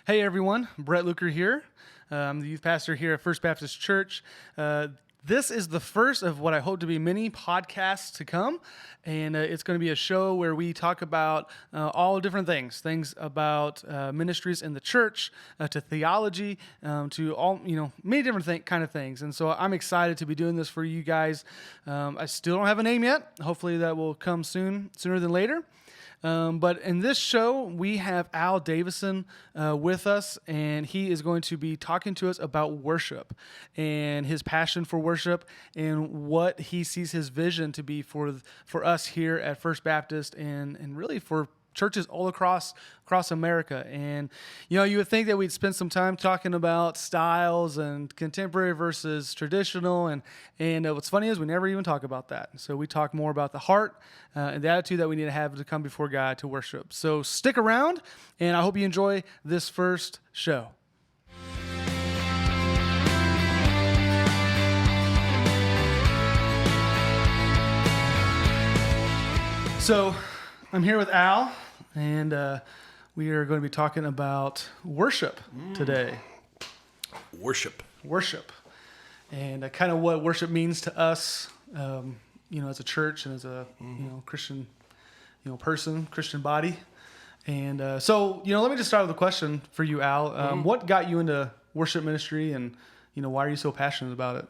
Hey everyone, Brett Luker here. I'm the youth pastor here at First Baptist Church. This is the first of what I hope to be many podcasts to come, and it's going to be a show where we talk about all different things about ministries in the church, to theology, to all many different kind of things. And so I'm excited to be doing this for you guys. I still don't have a name yet. Hopefully that will come sooner than later. But in this show, we have Al Davison with us, and he is going to be talking to us about worship and his passion for worship and what he sees his vision to be for us here at First Baptist and really for churches all across America. And you would think that we'd spend some time talking about styles and contemporary versus traditional, and what's funny is we never even talk about that. So we talk more about the heart and the attitude that we need to have to come before God to worship. So stick around, and I hope you enjoy this first show. So I'm here with Al, and we are going to be talking about worship today. Worship, and kind of what worship means to us, as a church and as a Christian, Christian body. And so let me just start with a question for you, Al. What got you into worship ministry, and why are you so passionate about it?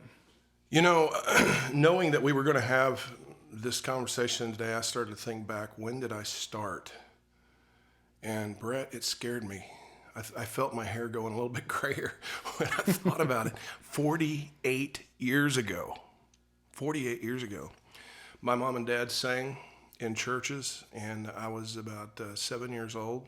Knowing that we were going to have this conversation today, I started to think back, when did I start? And Brett, it scared me. I felt my hair going a little bit grayer when I thought about it. 48 years ago, my mom and dad sang in churches, and I was about 7 years old.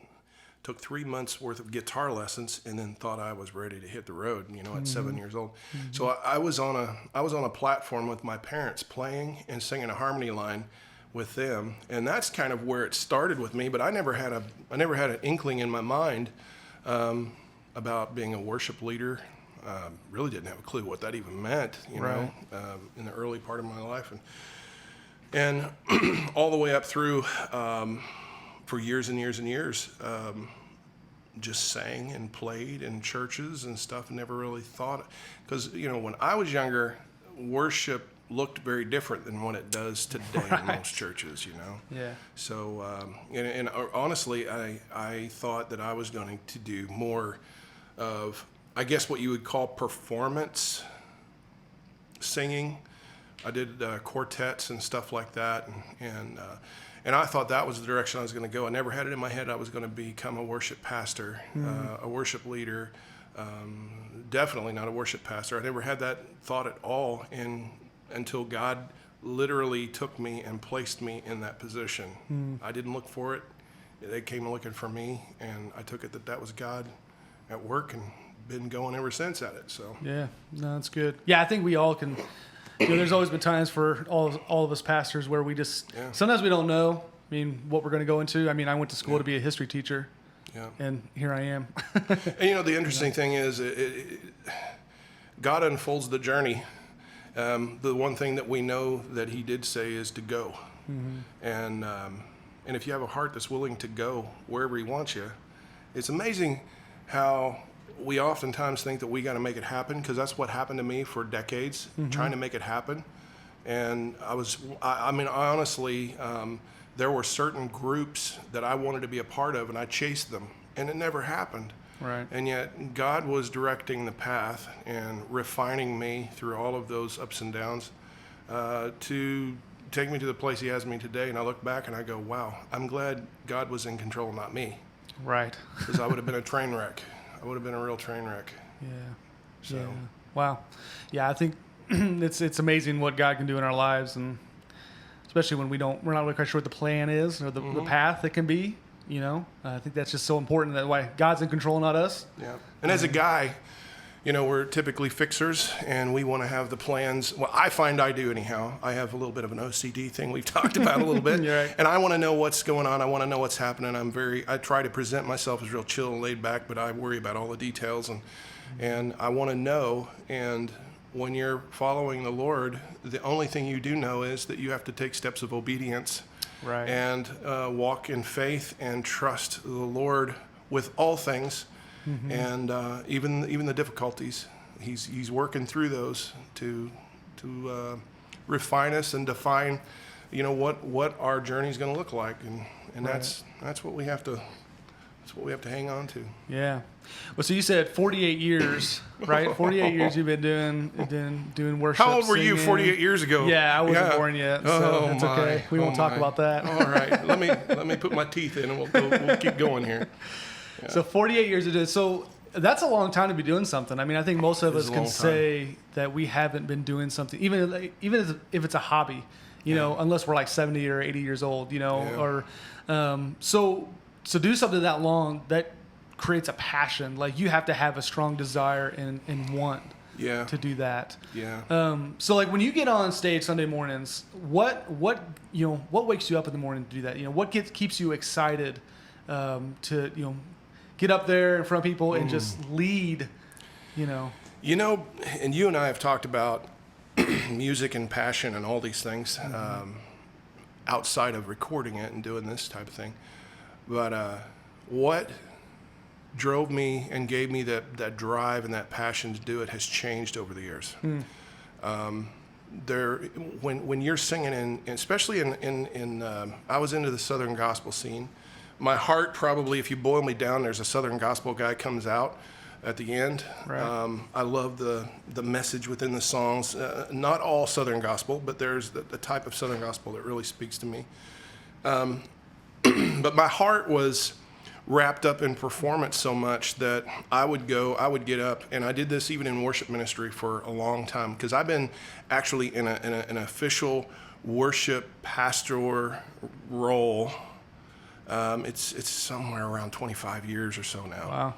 Took 3 months worth of guitar lessons, and then thought I was ready to hit the road. At 7 years old. Mm-hmm. So I was on a platform with my parents, playing and singing a harmony line with them, and that's kind of where it started with me. But I never had an inkling in my mind about being a worship leader. Really didn't have a clue what that even meant. Right. In the early part of my life, and all the way up through for years and years and years, just sang and played in churches and stuff. Never really thought, because when I was younger, worship looked very different than what it does today in most churches, Yeah. So, and honestly, I thought that I was going to do more of, I guess, what you would call performance singing. I did quartets and stuff like that, and I thought that was the direction I was going to go. I never had it in my head I was going to become a worship pastor, a worship leader, definitely not a worship pastor. I never had that thought at all until God literally took me and placed me in that position. I didn't look for it. They came looking for me, and I took it that was God at work, and been going ever since at it. So yeah, no, that's good. Yeah, I think we all can. There's always been times for all of us pastors where we just sometimes we don't know. What we're going to go into. I went to school to be a history teacher. Yeah. And here I am. And the interesting thing is, God unfolds the journey. The one thing that we know that He did say is to go, and if you have a heart that's willing to go wherever He wants you, it's amazing how we oftentimes think that we got to make it happen, because that's what happened to me for decades, trying to make it happen. And I honestly, there were certain groups that I wanted to be a part of, and I chased them, and it never happened. Right. And yet God was directing the path and refining me through all of those ups and downs to take me to the place He has me today. And I look back and I go, wow, I'm glad God was in control, not me. Right. Because I would have been a train wreck. I would have been a real train wreck. Yeah. So. Yeah. Wow. Yeah, I think it's amazing what God can do in our lives, and especially when we're not really quite sure what the plan is or the path it can be. I think that's just so important, that why God's in control, not us. Yeah. And as a guy, we're typically fixers, and we want to have the plans. Well, I find I do anyhow. I have a little bit of an OCD thing we've talked about a little bit. Right. And I want to know what's going on. I want to know what's happening. I try to present myself as real chill and laid back, but I worry about all the details, and I want to know. And when you're following the Lord, the only thing you do know is that you have to take steps of obedience. Right. And walk in faith and trust the Lord with all things. and even the difficulties. He's working through those to refine us and define, what our journey is going to look like, and Right. that's what we have to hang on to. Yeah. Well, so you said 48 years, right? 48 years you've been doing worship. How old were you singing. 48 years ago? Yeah, I wasn't born yet, so that's okay. We won't talk about that. All right, let me put my teeth in, and we'll keep going here. Yeah. So 48 years it is. So that's a long time to be doing something. I mean, I think most of It is us a can long time. say that we haven't been doing something, even if it's a hobby, unless we're like 70 or 80 years old, or so do something that long that creates a passion. Like you have to have a strong desire and want to do that. Yeah. So like when you get on stage Sunday mornings, what wakes you up in the morning to do that? What keeps you excited to get up there in front of people and just lead? And you and I have talked about music and passion and all these things outside of recording it and doing this type of thing. But what drove me and gave me that drive and that passion to do it has changed over the years. When you're singing, and especially in I was into the Southern gospel scene. My heart probably, if you boil me down, there's a Southern gospel guy comes out at the end. Right. I love the message within the songs. Not all Southern gospel, but there's the type of Southern gospel that really speaks to me. But my heart was wrapped up in performance so much that I would get up, and I did this even in worship ministry for a long time, because I've been actually in an official worship pastor role. It's somewhere around 25 years or so now. Wow.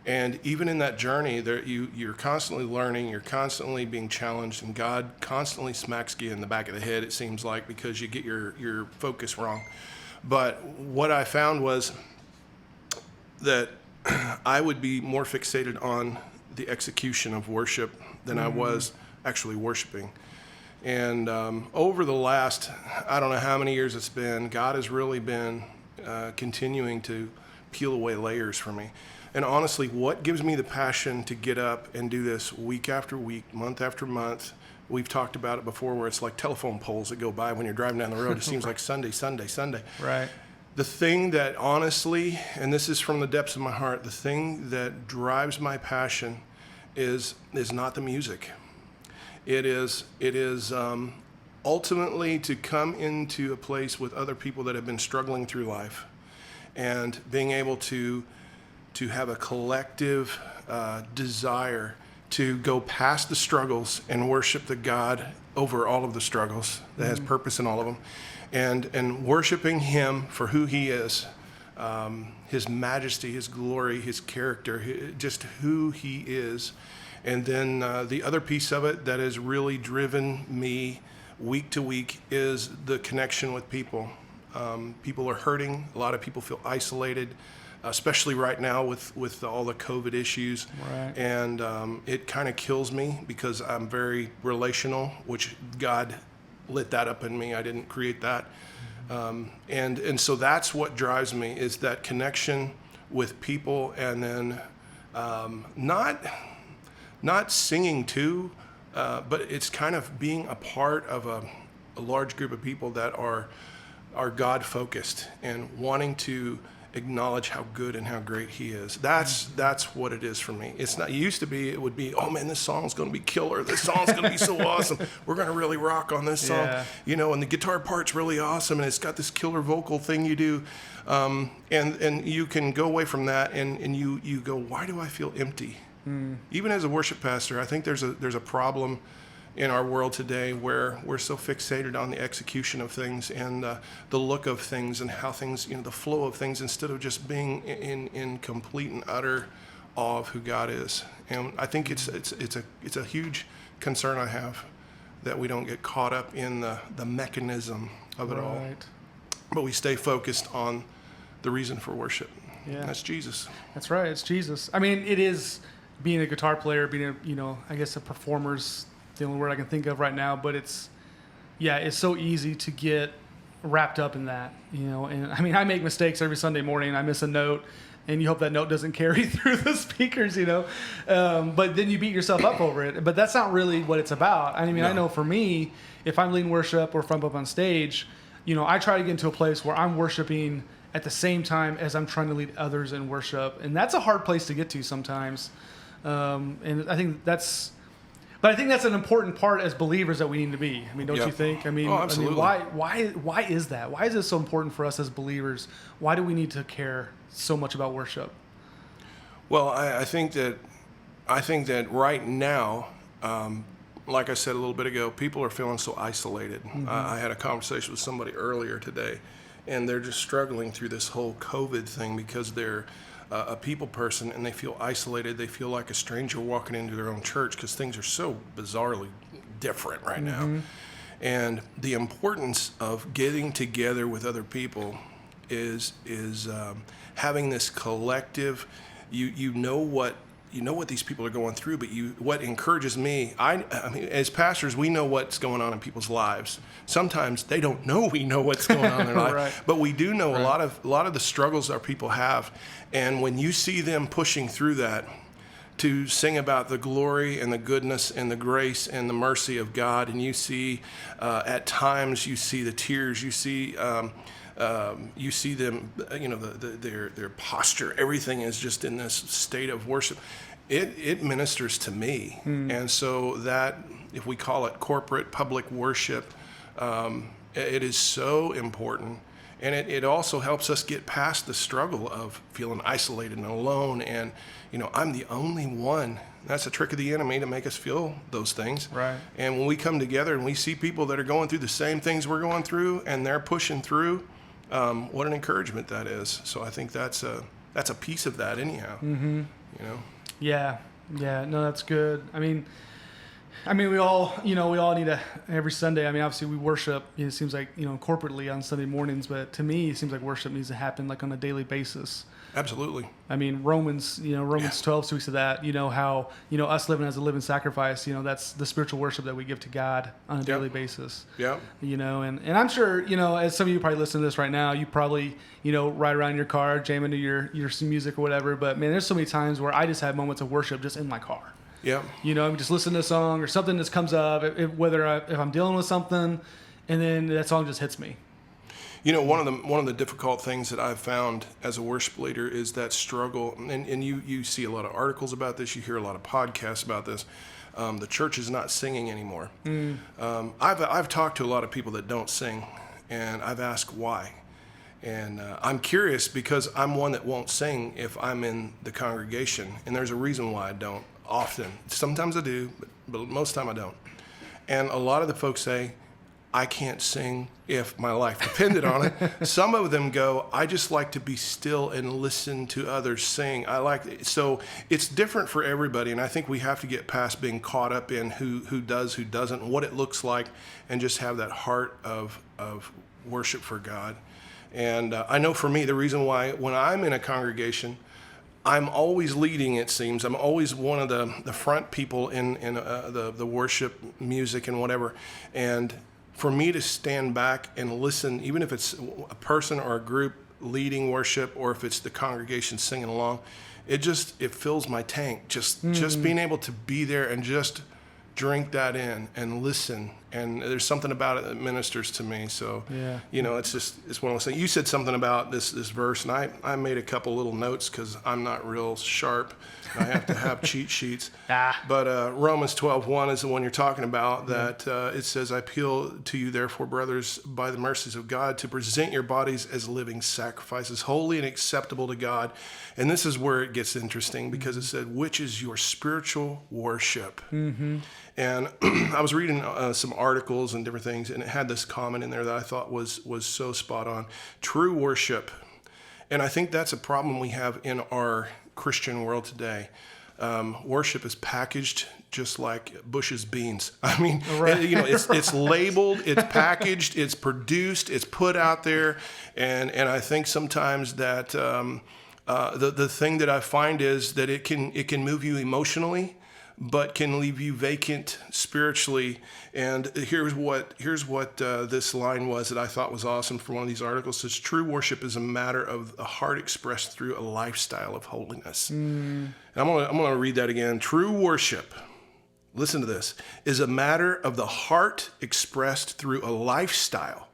And even in that journey, you're constantly learning, you're constantly being challenged, and God constantly smacks you in the back of the head, it seems like, because you get your focus wrong. But what I found was that I would be more fixated on the execution of worship than I was actually worshiping. And over the last, I don't know how many years it's been, God has really been continuing to peel away layers for me. And honestly, what gives me the passion to get up and do this week after week, month after month? We've talked about it before, where it's like telephone poles that go by when you're driving down the road. It seems like Sunday. Right. The thing that honestly, and this is from the depths of my heart, the thing that drives my passion is not the music. It is ultimately to come into a place with other people that have been struggling through life, and being able to have a collective desire to go past the struggles and worship the God over all of the struggles that has purpose in all of them, and worshiping Him for who He is, His majesty, His glory, His character, just who He is. And then the other piece of it that has really driven me week to week is the connection with people. People are hurting. A lot of people feel isolated, especially right now with all the COVID issues. Right. And it kind of kills me, because I'm very relational, which God lit that up in me. I didn't create that. And so that's what drives me, is that connection with people, and then not singing too, but it's kind of being a part of a large group of people that are God focused and wanting to acknowledge how good and how great He is. That's what it is for me. It's not, it used to be, it would be, oh man, this song's going to be killer. This song's going to be so awesome. We're going to really rock on this song. Yeah. And the guitar part's really awesome, and it's got this killer vocal thing you do. And you can go away from that and you go, why do I feel empty? Even as a worship pastor, I think there's a problem in our world today where we're so fixated on the execution of things and the look of things and how things, the flow of things, instead of just being in complete and utter awe of who God is. And I think it's a huge concern I have, that we don't get caught up in the mechanism of it all, but we stay focused on the reason for worship. Yeah. That's Jesus. That's right. It's Jesus. I mean, it is being a guitar player, being I guess a performer's the only word I can think of right now, but it's so easy to get wrapped up in that, and I mean, I make mistakes every Sunday morning. I miss a note, and you hope that note doesn't carry through the speakers, but then you beat yourself up over it. But that's not really what it's about. I mean, No. I know for me, if I'm leading worship or if I'm up on stage, I try to get into a place where I'm worshiping at the same time as I'm trying to lead others in worship. And that's a hard place to get to sometimes. And I think that's an important part as believers that we need to be. I mean, don't Yep. you think? Absolutely. Why is that? Why is it so important for us as believers? Why do we need to care so much about worship? Well, I think that right now, like I said a little bit ago, people are feeling so isolated. I had a conversation with somebody earlier today, and they're just struggling through this whole COVID thing because they're a people person and they feel isolated. They feel like a stranger walking into their own church because things are so bizarrely different right now. And the importance of getting together with other people is having this collective. You know what these people are going through, but what encourages me, I mean, as pastors, we know what's going on in people's lives. Sometimes they don't know we know what's going on in their life, Right. but we do know a lot of the struggles our people have. And when you see them pushing through that to sing about the glory and the goodness and the grace and the mercy of God, and you see at times you see the tears, you see them, their posture, everything is just in this state of worship. It ministers to me. And so that, if we call it corporate public worship, it is so important. And it also helps us get past the struggle of feeling isolated and alone. And, I'm the only one. That's a trick of the enemy to make us feel those things. Right. And when we come together and we see people that are going through the same things we're going through and they're pushing through, what an encouragement that is. So I think that's a piece of that anyhow. Yeah. No, that's good. I mean, we all need to, every Sunday, obviously we worship, it seems like, corporately on Sunday mornings, but to me, it seems like worship needs to happen like on a daily basis. Absolutely. Romans 12 speaks to that, how, us living as a living sacrifice, that's the spiritual worship that we give to God on a daily basis. Yeah. And I'm sure, as some of you probably listen to this right now, you probably, ride around in your car, jam into your music or whatever. But man, there's so many times where I just have moments of worship just in my car. Yeah. I'm just listening to a song or something that comes up, if I'm dealing with something, and then that song just hits me. One of the difficult things that I've found as a worship leader is that struggle, and you see a lot of articles about this, you hear a lot of podcasts about this. The church is not singing anymore. I've talked to a lot of people that don't sing, and I've asked why. And I'm curious because I'm one that won't sing if I'm in the congregation, and there's a reason why I don't often. Sometimes I do, but most of the time I don't. And a lot of the folks say, I can't sing if my life depended on it. Some of them go, I just like to be still and listen to others sing. So it's different for everybody, and I think we have to get past being caught up in who does, who doesn't, what it looks like, and just have that heart of worship for God. And I know for me, the reason why when I'm in a congregation, I'm always leading, it seems. I'm always one of the front people in the worship music and whatever. And for me to stand back and listen, even if it's a person or a group leading worship or if it's the congregation singing along, it fills my tank. Just being able to be there and just drink that in and listen. And there's something about it that ministers to me. So, it's one of those things. You said something about this verse, and I made a couple little notes because I'm not real sharp. I have to have cheat sheets. But Romans 12:1 is the one you're talking about, that it says, I appeal to you, therefore, brothers, by the mercies of God, to present your bodies as living sacrifices, holy and acceptable to God. And this is where it gets interesting because it said, which is your spiritual worship. Mm-hmm. And I was reading some articles and different things, and it had this comment in there that I thought was so spot on. True worship. And I think that's a problem we have in our Christian world today. Worship is packaged just like Bush's beans. It's labeled, it's packaged, it's produced, it's put out there. And I think sometimes that the thing that I find is that it can move you emotionally, but can leave you vacant spiritually. And here's what this line was that I thought was awesome from one of these articles. It says, true worship is a matter of the heart expressed through a lifestyle of holiness. And I'm gonna read that again. True worship, listen to this, is a matter of the heart expressed through a lifestyle.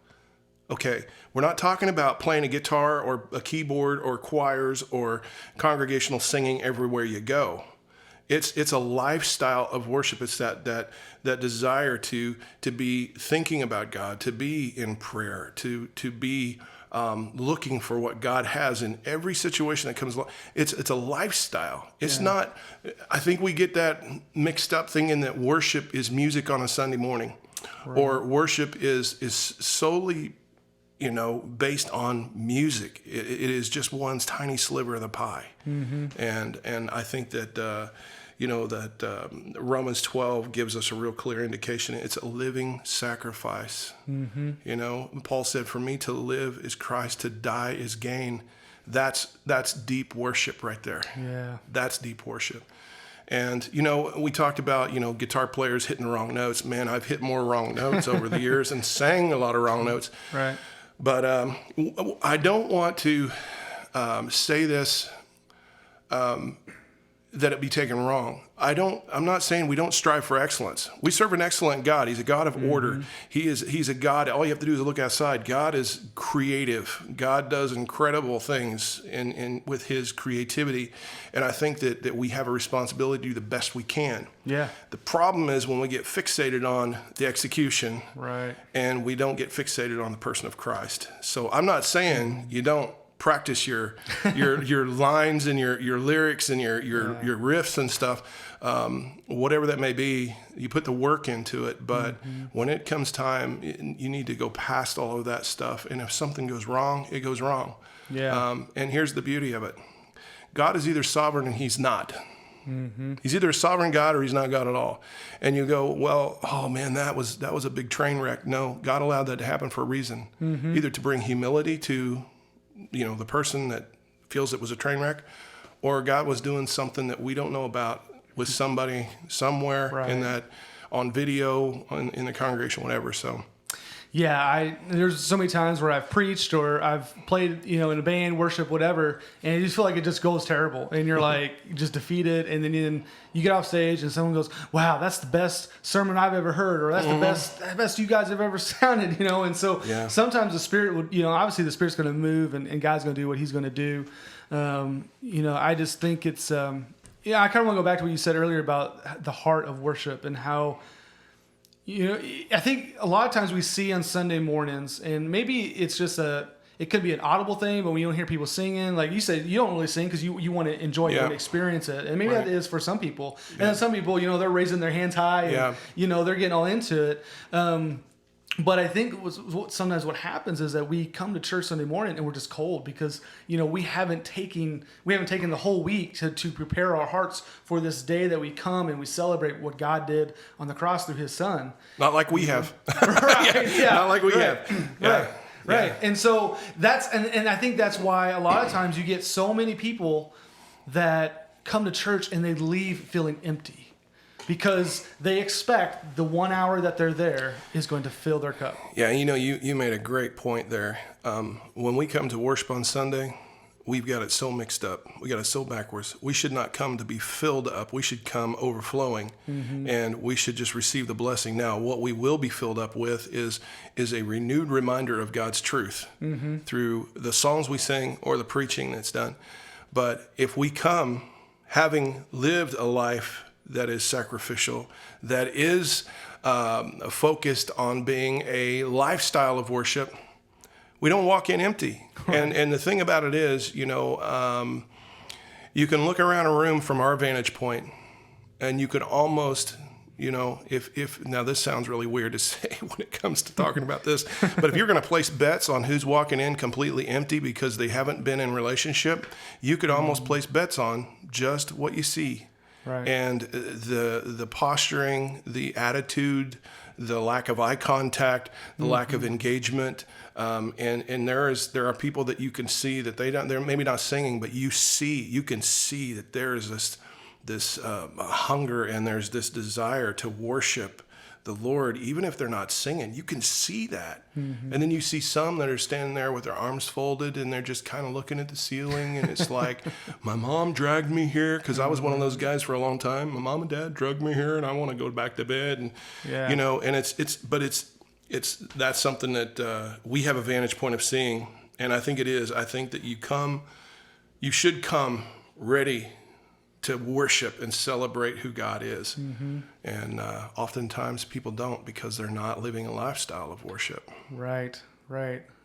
Okay, we're not talking about playing a guitar or a keyboard or choirs or congregational singing everywhere you go. It's a lifestyle of worship. It's that desire to be thinking about God, to be in prayer, to be looking for what God has in every situation that comes along. It's a lifestyle. It's not. I think we get that mixed up, thinking that worship is music on a Sunday morning, or worship is solely, based on music. It is just one tiny sliver of the pie. And I think that Romans 12 gives us a real clear indication. It's a living sacrifice. Paul said, for me to live is Christ, to die is gain. That's deep worship right there. Yeah. That's deep worship. And, we talked about, guitar players hitting the wrong notes. Man, I've hit more wrong notes over the years and sang a lot of wrong notes. Right. But I don't want to say this that it be taken wrong. I'm not saying we don't strive for excellence. We serve an excellent God. He's a God of order. He's a God. All you have to do is look outside. God is creative. God does incredible things in with his creativity. And I think that we have a responsibility to do the best we can. Yeah. The problem is when we get fixated on the execution, right, and we don't get fixated on the person of Christ. So I'm not saying you don't practice your lines and your lyrics and your riffs and stuff, whatever that may be. You put the work into it, but when it comes time, you need to go past all of that stuff. And if something goes wrong, it goes wrong. Yeah. And here's the beauty of it: God is either sovereign and He's not. He's either a sovereign God or He's not God at all. And you go, well, oh man, that was a big train wreck. No, God allowed that to happen for a reason, either to bring humility to the person that feels it was a train wreck, or God was doing something that we don't know about with somebody somewhere in that, on video, in the congregation, whatever. So. Yeah, there's so many times where I've preached or I've played, in a band, worship, whatever, and you just feel like it just goes terrible, and you're like just defeated, and then you get off stage and someone goes, "Wow, that's the best sermon I've ever heard," or "That's the best you guys have ever sounded," and so sometimes the Spirit would, obviously the Spirit's going to move and God's going to do what He's going to do. I just think it's, I kind of want to go back to what you said earlier about the heart of worship and how. I think a lot of times we see on Sunday mornings, and maybe it's just it could be an audible thing, but when you don't hear people singing, like you said, you don't really sing because you want to enjoy it and experience it. And maybe that is for some people. And then some people, they're raising their hands high and, they're getting all into it. But I think sometimes what happens is that we come to church Sunday morning and we're just cold because, we haven't taken the whole week to prepare our hearts for this day that we come and we celebrate what God did on the cross through His Son. Not like we have. Right. Yeah. Not like we have. Yeah. Right. And so and I think that's why a lot of times you get so many people that come to church and they leave feeling empty. Because they expect the 1 hour that they're there is going to fill their cup. Yeah, you made a great point there. When we come to worship on Sunday, we've got it so mixed up. We got it so backwards. We should not come to be filled up. We should come overflowing, and we should just receive the blessing. Now, what we will be filled up with is a renewed reminder of God's truth through the songs we sing or the preaching that's done. But if we come having lived a life that is sacrificial, that is focused on being a lifestyle of worship, we don't walk in empty. And the thing about it is, you can look around a room from our vantage point, and you could almost, if now this sounds really weird to say when it comes to talking about this, but if you're going to place bets on who's walking in completely empty because they haven't been in relationship, you could almost place bets on just what you see. Right. And the posturing, the attitude, the lack of eye contact, the lack of engagement, and there are people that you can see that they're maybe not singing, but you can see that there is hunger, and there's this desire to worship the Lord, even if they're not singing. You can see that. And then you see some that are standing there with their arms folded and they're just kind of looking at the ceiling, and it's like, my mom dragged me here, because I was one of those guys for a long time. My mom and dad dragged me here and I want to go back to bed. And Yeah. you know, and that's something that we have a vantage point of seeing. And I think it is. I think that you should come ready to worship and celebrate who God is. And oftentimes people don't, because they're not living a lifestyle of worship. Right.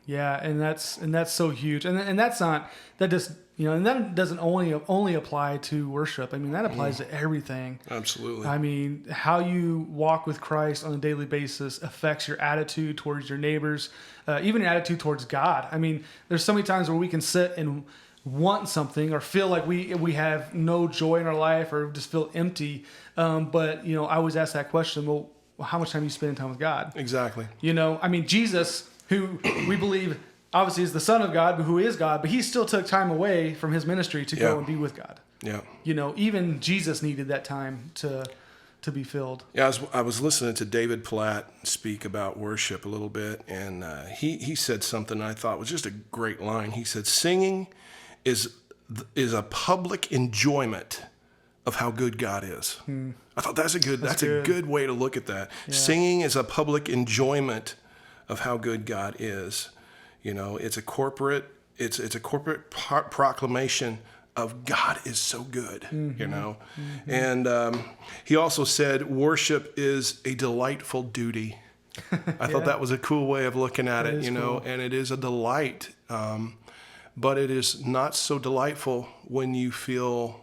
Yeah, and that's so huge. And that doesn't only apply to worship. I mean, that applies to everything. Absolutely. I mean, how you walk with Christ on a daily basis affects your attitude towards your neighbors, even your attitude towards God. I mean, there's so many times where we can sit and want something or feel like we have no joy in our life, or just feel empty. But, you know, I always ask that question, well, how much time are you spending time with God? Exactly. You know, I mean, Jesus, who we believe obviously is the Son of God, but who is God, but he still took time away from his ministry to go and be with God. Yeah. You know, even Jesus needed that time to be filled. Yeah, I was listening to David Platt speak about worship a little bit, and he said something I thought was just a great line. He said, singing is a public enjoyment of how good God is. I thought that's a good way to look at that. Yeah. Singing is a public enjoyment of how good God is. You know, it's a corporate proclamation of God is so good, you know. And he also said worship is a delightful duty. I thought that was a cool way of looking at it, you know, and it is a delight. But it is not so delightful when you feel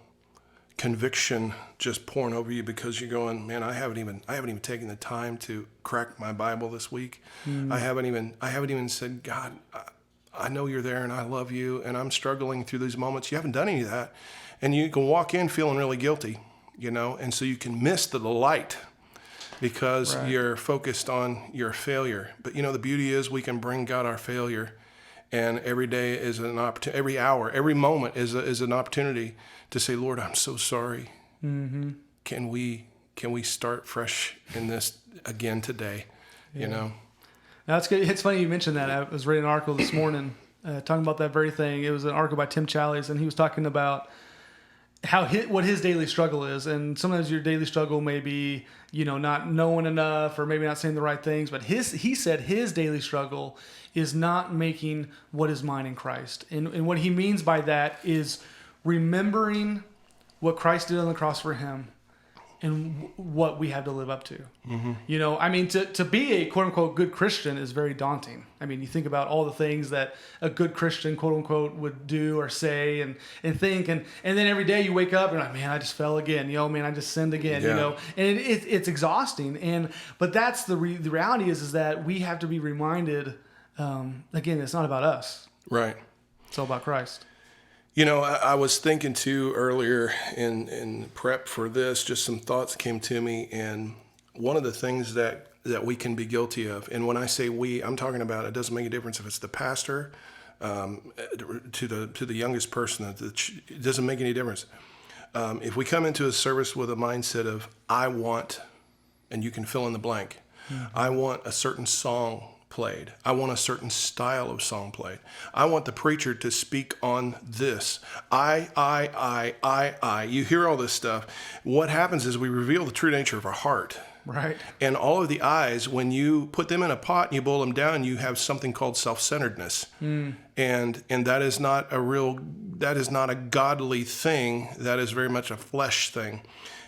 conviction just pouring over you, because you're going, man, I haven't even taken the time to crack my Bible this week. I haven't even said, God, I know you're there and I love you and I'm struggling through these moments. You haven't done any of that. And you can walk in feeling really guilty, you know, and so you can miss the delight because you're focused on your failure. But, you know, the beauty is we can bring God our failure. And every day is an opportunity, every hour, every moment is an opportunity to say, Lord, I'm so sorry. Can we start fresh in this again today? You know? That's good. It's funny you mentioned that. I was reading an article this morning talking about that very thing. It was an article by Tim Challies, and he was talking about what his daily struggle is. And sometimes your daily struggle may be, you know, not knowing enough or maybe not saying the right things. But he said his daily struggle is not making what is mine in Christ. And what he means by that is remembering what Christ did on the cross for him and what we have to live up to. You know, I mean, to be a quote unquote good Christian is very daunting. I mean, you think about all the things that a good Christian quote unquote would do or say and think, and then every day you wake up and you're like, man, I just fell again. You know, man, I just sinned again. You know, and it's exhausting. But that's the reality is that we have to be reminded. Again, it's not about us. Right. It's all about Christ. You know, I was thinking too earlier in prep for this, just some thoughts came to me, and one of the things that we can be guilty of, and when I say we, I'm talking about it doesn't make a difference if it's the pastor to the youngest person. It doesn't make any difference. If we come into a service with a mindset of I want, and you can fill in the blank, I want a certain song played. I want a certain style of song played. I want the preacher to speak on this. I. You hear all this stuff. What happens is we reveal the true nature of our heart. Right. And all of the I's, when you put them in a pot and you boil them down, you have something called self-centeredness. And that is not a godly thing. That is very much a flesh thing.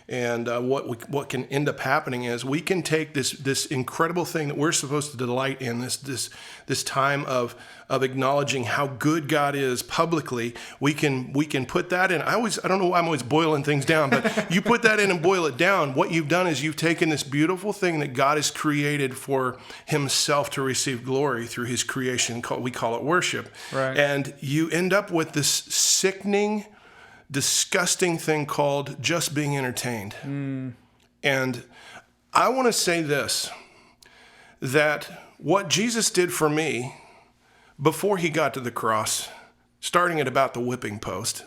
And what can end up happening is we can take this incredible thing that we're supposed to delight in, this time of acknowledging how good God is publicly. We can put that in. I don't know why I'm always boiling things down, but you put that in and boil it down. What you've done is you've taken this beautiful thing that God has created for himself to receive glory through his creation. We call it worship. Right. And you end up with this sickening, disgusting thing called just being entertained. And I want to say this, that what Jesus did for me before he got to the cross starting at about the whipping post,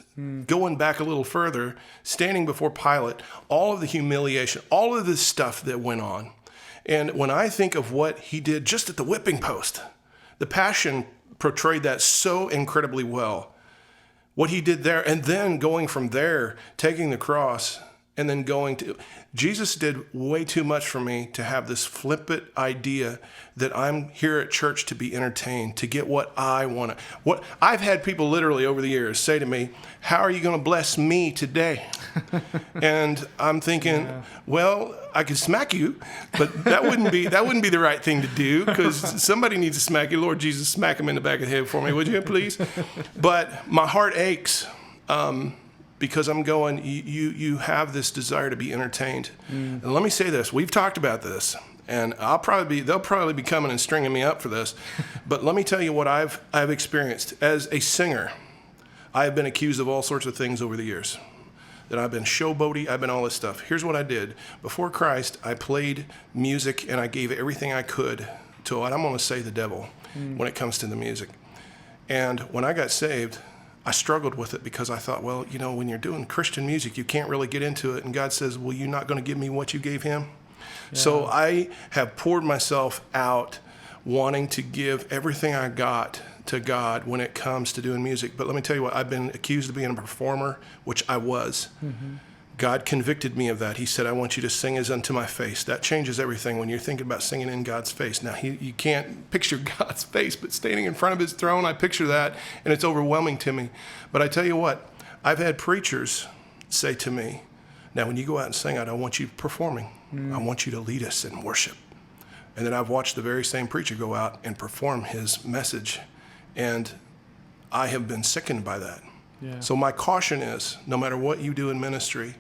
going back a little further, standing before Pilate, all of the humiliation, all of this stuff that went on. And when I think of what he did just at the whipping post, the Passion portrayed that so incredibly well. What he did there, and then going from there, taking the cross, and then going to... Jesus did way too much for me to have this flippant idea that I'm here at church to be entertained, to get what I want. What I've had people literally over the years say to me, "How are you going to bless me today?" And I'm thinking, well, I could smack you, but that wouldn't be the right thing to do, because somebody needs to smack you. Lord Jesus, smack him in the back of the head for me, would you, please? But my heart aches. Because I'm going, you have this desire to be entertained. And let me say this, we've talked about this, and they'll probably be coming and stringing me up for this. But let me tell you what I've experienced. As a singer, I have been accused of all sorts of things over the years. That I've been showboaty, I've been all this stuff. Here's what I did. Before Christ, I played music and I gave everything I could to, and I'm going to say the devil when it comes to the music. And when I got saved, I struggled with it because I thought, well, when you're doing Christian music, you can't really get into it. And God says, well, you're not going to give me what you gave him? Yeah. So I have poured myself out wanting to give everything I got to God when it comes to doing music. But let me tell you what, I've been accused of being a performer, which I was. Mm-hmm. God convicted me of that. He said, I want you to sing as unto my face. That changes everything when you're thinking about singing in God's face. Now, you can't picture God's face, but standing in front of his throne, I picture that, and it's overwhelming to me. But I tell you what, I've had preachers say to me, now, when you go out and sing, I don't want you performing. I want you to lead us in worship. And then I've watched the very same preacher go out and perform his message, and I have been sickened by that. Yeah. So my caution is, no matter what you do in ministry,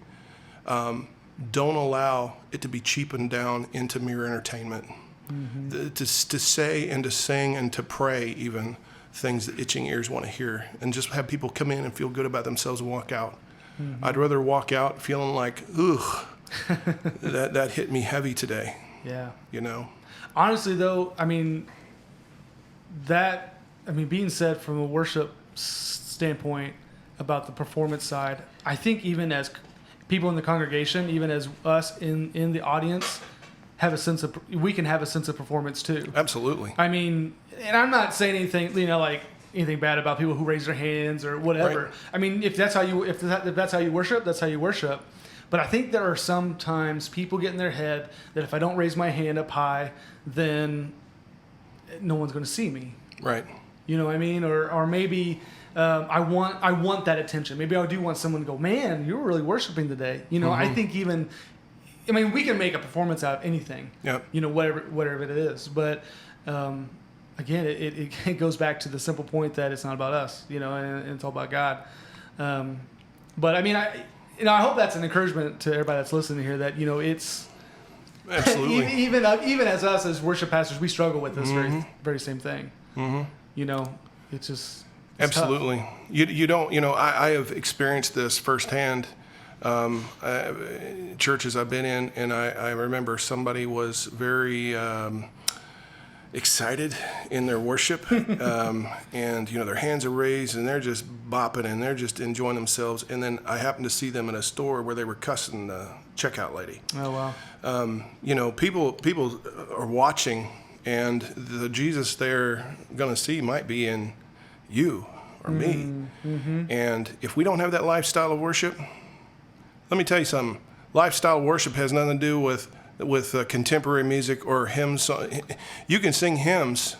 don't allow it to be cheapened down into mere entertainment. Mm-hmm. To say and to sing and to pray even things that itching ears want to hear, and just have people come in and feel good about themselves and walk out. Mm-hmm. I'd rather walk out feeling like, ugh, that hit me heavy today. Yeah. Honestly, though, being said from a worship standpoint about the performance side, I think even as people in the congregation, even as us in the audience, we can have a sense of performance too. Absolutely. And I'm not saying anything, anything bad about people who raise their hands or whatever. Right. If that's how you worship, that's how you worship. But I think there are sometimes people get in their head that if I don't raise my hand up high, then no one's going to see me. Right. You know what I mean? Or maybe I want that attention. Maybe I do want someone to go, man, you were really worshiping today. Mm-hmm. I think we can make a performance out of anything. Yep. Whatever it is. But again, it goes back to the simple point that it's not about us, and it's all about God. But I hope that's an encouragement to everybody that's listening here that, it's absolutely even as us as worship pastors, we struggle with this very, very same thing. Mm-hmm. It's just... Absolutely. Tough. You don't, I have experienced this firsthand, churches I've been in, and I remember somebody was very excited in their worship, and, their hands are raised, and they're just bopping, and they're just enjoying themselves, and then I happened to see them in a store where they were cussing the checkout lady. Oh, wow. People are watching, and the Jesus they're going to see might be in you or me. Mm-hmm. And if we don't have that lifestyle of worship, let me tell you something. Lifestyle worship has nothing to do with contemporary music or hymns. You can sing hymns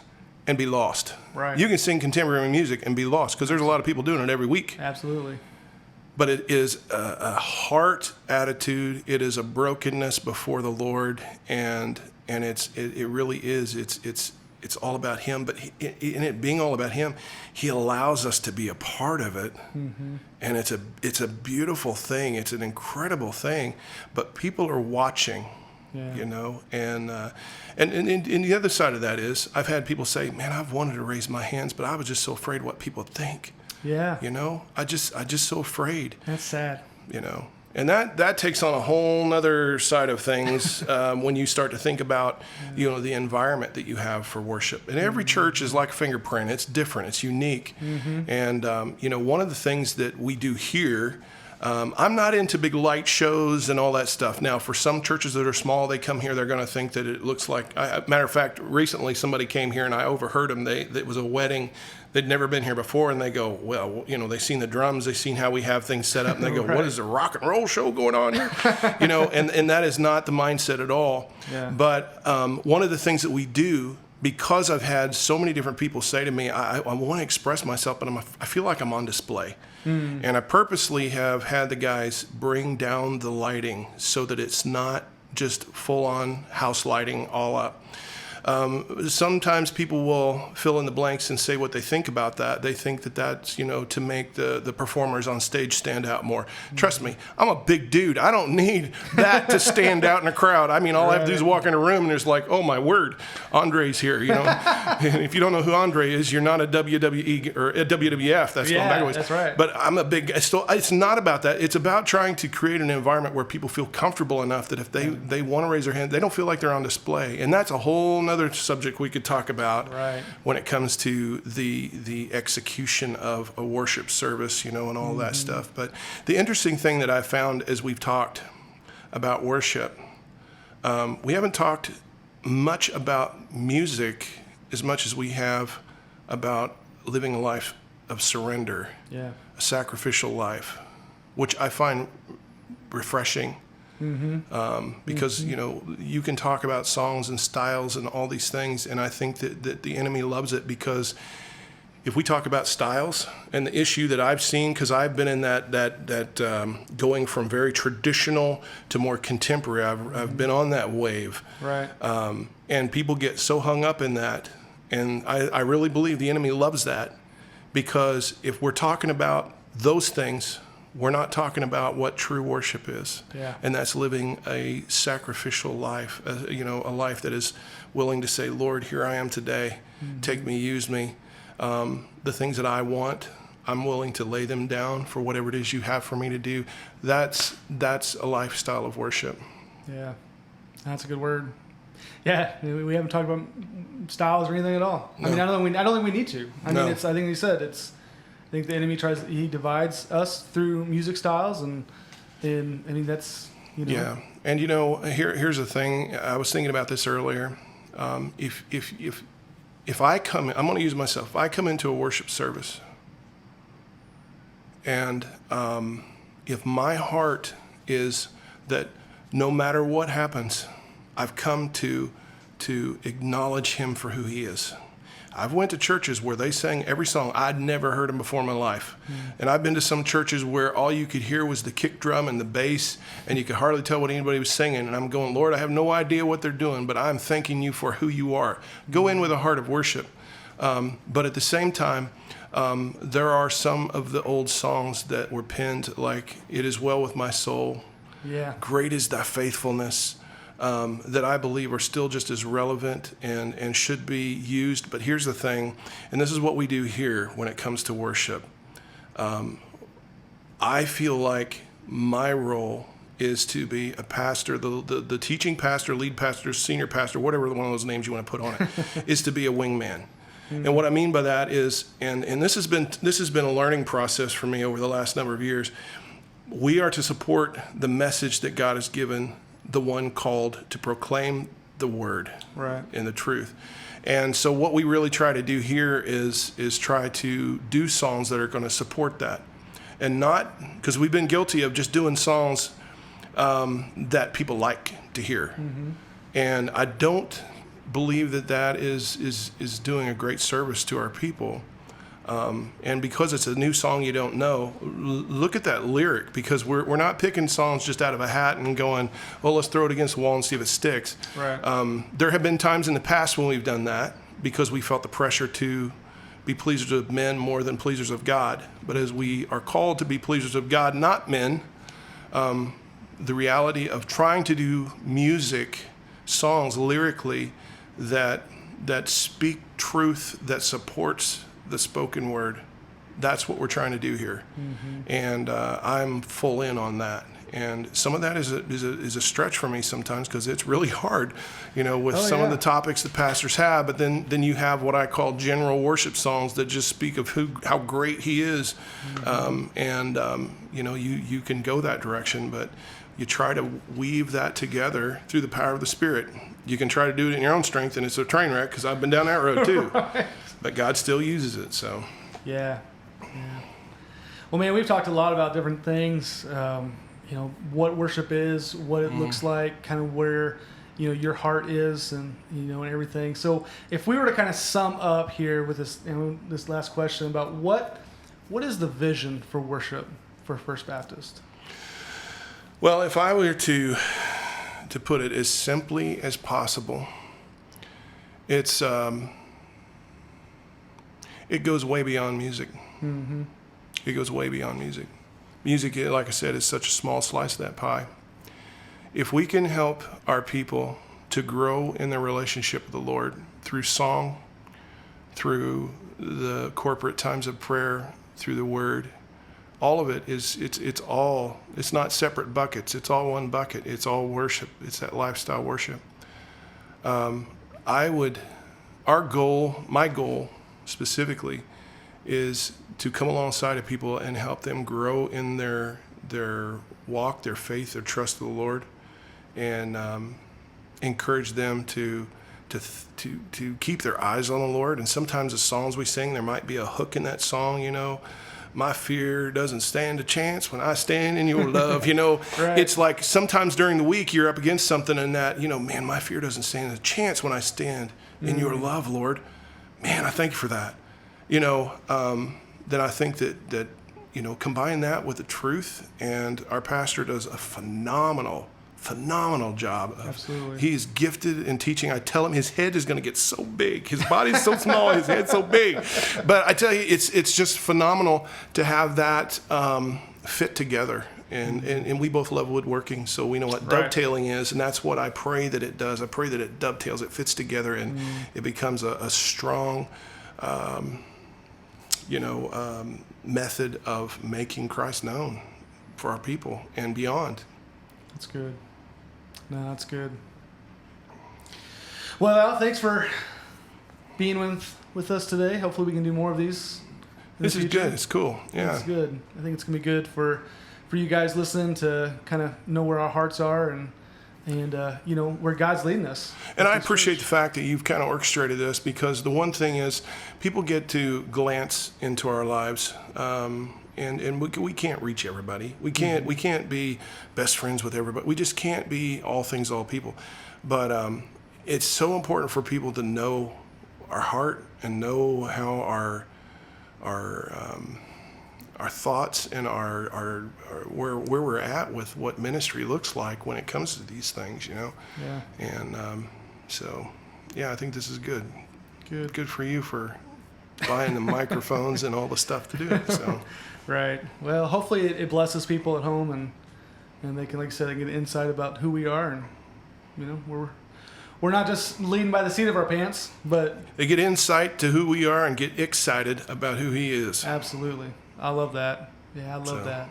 and be lost. Right. You can sing contemporary music and be lost, because there's a lot of people doing it every week. Absolutely. But it is a heart attitude. It is a brokenness before the Lord, and it really is. It's all about him, but in it being all about him, he allows us to be a part of it. Mm-hmm. And it's a beautiful thing. It's an incredible thing, but people are watching, and the other side of that is I've had people say, man, I've wanted to raise my hands, but I was just so afraid what people think. Yeah. I just so afraid. That's sad. And that takes on a whole nother side of things when you start to think about, the environment that you have for worship. And every church is like a fingerprint. It's different. It's unique. And, one of the things that we do here, I'm not into big light shows and all that stuff. Now, for some churches that are small, they come here, they're going to think that it looks like, matter of fact, recently somebody came here and I overheard them. It was a wedding. They'd never been here before, and they go, well, they've seen the drums, they've seen how we have things set up, and they go, What is a rock and roll show going on here? And that is not the mindset at all. Yeah. But one of the things that we do, because I've had so many different people say to me, I want to express myself, but I feel like I'm on display. And I purposely have had the guys bring down the lighting so that it's not just full-on house lighting all up. Sometimes people will fill in the blanks and say what they think about that. They think that that's, to make the performers on stage stand out more. Trust me, I'm a big dude. I don't need that to stand out in a crowd. I mean, all I have to do is walk in a room and there's like, oh my word, Andre's here, And if you don't know who Andre is, you're not a WWE or a WWF. That's going backwards. That's right. But I'm a big, it's not about that. It's about trying to create an environment where people feel comfortable enough that if they want to raise their hand, they don't feel like they're on display. And that's a whole nother subject we could talk about when it comes to the execution of a worship service, and all that stuff. But the interesting thing that I found as we've talked about worship, we haven't talked much about music as much as we have about living a life of surrender, a sacrificial life, which I find refreshing. Because you can talk about songs and styles and all these things, and I think that the enemy loves it, because if we talk about styles and the issue that I've seen, because I've been in that going from very traditional to more contemporary, I've been on that wave, right? And people get so hung up in that, and I really believe the enemy loves that, because if we're talking about those things, we're not talking about what true worship is. And that's living a sacrificial life, a life that is willing to say, Lord, here I am today. Take me, use me. The things that I want, I'm willing to lay them down for whatever it is you have for me to do. That's a lifestyle of worship. Yeah, that's a good word. Yeah, we haven't talked about styles or anything at all. No. I mean, I don't think we need to. I mean, I think you said I think the enemy he divides us through music styles, and I mean that's Yeah, and here's the thing. I was thinking about this earlier. If I come, I'm going to use myself. If I come into a worship service, and if my heart is that no matter what happens, I've come to acknowledge him for who he is. I've went to churches where they sang every song. I'd never heard them before in my life. And I've been to some churches where all you could hear was the kick drum and the bass, and you could hardly tell what anybody was singing. And I'm going, Lord, I have no idea what they're doing, but I'm thanking you for who you are. Go in with a heart of worship. But at the same time, there are some of the old songs that were penned, like "It Is Well With My Soul," "Great Is Thy Faithfulness," that I believe are still just as relevant and should be used. But here's the thing, and this is what we do here when it comes to worship. I feel like my role is to be a pastor, the teaching pastor, lead pastor, senior pastor, whatever one of those names you want to put on it, is to be a wingman. And what I mean by that is, and this has been a learning process for me over the last number of years, we are to support the message that God has given the one called to proclaim the word and the truth. And so what we really try to do here is try to do songs that are going to support that. And not, because we've been guilty of just doing songs that people like to hear. And I don't believe that is doing a great service to our people. And because it's a new song you don't know, look at that lyric, because we're not picking songs just out of a hat and going, well, let's throw it against the wall and see if it sticks. There have been times in the past when we've done that because we felt the pressure to be pleasers of men more than pleasers of God. But as we are called to be pleasers of God, not men, the reality of trying to do music, songs lyrically that speak truth, that supports the spoken word, that's what we're trying to do here. And I'm full in on that. And some of that is a stretch for me sometimes, because it's really hard, with some of the topics that pastors have. But then you have what I call general worship songs that just speak of how great He is, you can go that direction, but you try to weave that together through the power of the Spirit. You can try to do it in your own strength, and it's a train wreck, because I've been down that road too. Right. But God still uses it. So yeah. Well, man, we've talked a lot about different things. What worship is, what it looks like, kind of where your heart is, and and everything. So if we were to kind of sum up here with this last question about what is the vision for worship for First Baptist? Well, if I were to put it as simply as possible, it's it goes way beyond music. Mm-hmm. It goes way beyond music. Music, like I said, is such a small slice of that pie. If we can help our people to grow in their relationship with the Lord through song, through the corporate times of prayer, through the Word, all of it it's not separate buckets. It's all one bucket. It's all worship. It's that lifestyle worship. My goal specifically, is to come alongside of people and help them grow in their walk, their faith, their trust of the Lord, and encourage them to keep their eyes on the Lord. And sometimes the songs we sing, there might be a hook in that song, my fear doesn't stand a chance when I stand in your love. Right. It's like sometimes during the week you're up against something, and that, man, my fear doesn't stand a chance when I stand in your love, Lord. Man, I thank you for that. Then I think that combine that with the truth, and our pastor does a phenomenal job. Absolutely. He's gifted in teaching. I tell him his head is going to get so big. His body's so small, his head's so big. But I tell you, it's just phenomenal to have that fit together. And we both love woodworking, so we know what dovetailing is, and that's what I pray that it does. I pray that it dovetails, it fits together, and it becomes a strong method of making Christ known for our people and beyond. That's good. No, that's good. Well, thanks for being with us today. Hopefully we can do more of these. This is good. It's cool. Yeah. It's good. I think it's going to be good for you guys listening to kind of know where our hearts are and where God's leading us. And I appreciate the fact that you've kind of orchestrated this, because the one thing is people get to glance into our lives, and we can't reach everybody. We can't be best friends with everybody. We just can't be all things, all people. But it's so important for people to know our heart and know how our thoughts and our where we're at with what ministry looks like when it comes to these things, Yeah. And I think this is good. Good for you for buying the microphones and all the stuff to do it. So. Right. Well, hopefully it blesses people at home, and they can, like I said, they get insight about who we are, and we're not just leading by the seat of our pants, but they get insight to who we are and get excited about who He is. Absolutely. I love that. Yeah, I love that.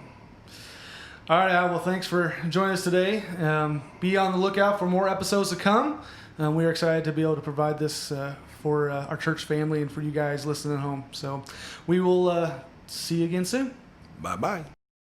All right, Al. Well, thanks for joining us today. Be on the lookout for more episodes to come. We are excited to be able to provide this for our church family and for you guys listening at home. So we will see you again soon. Bye-bye.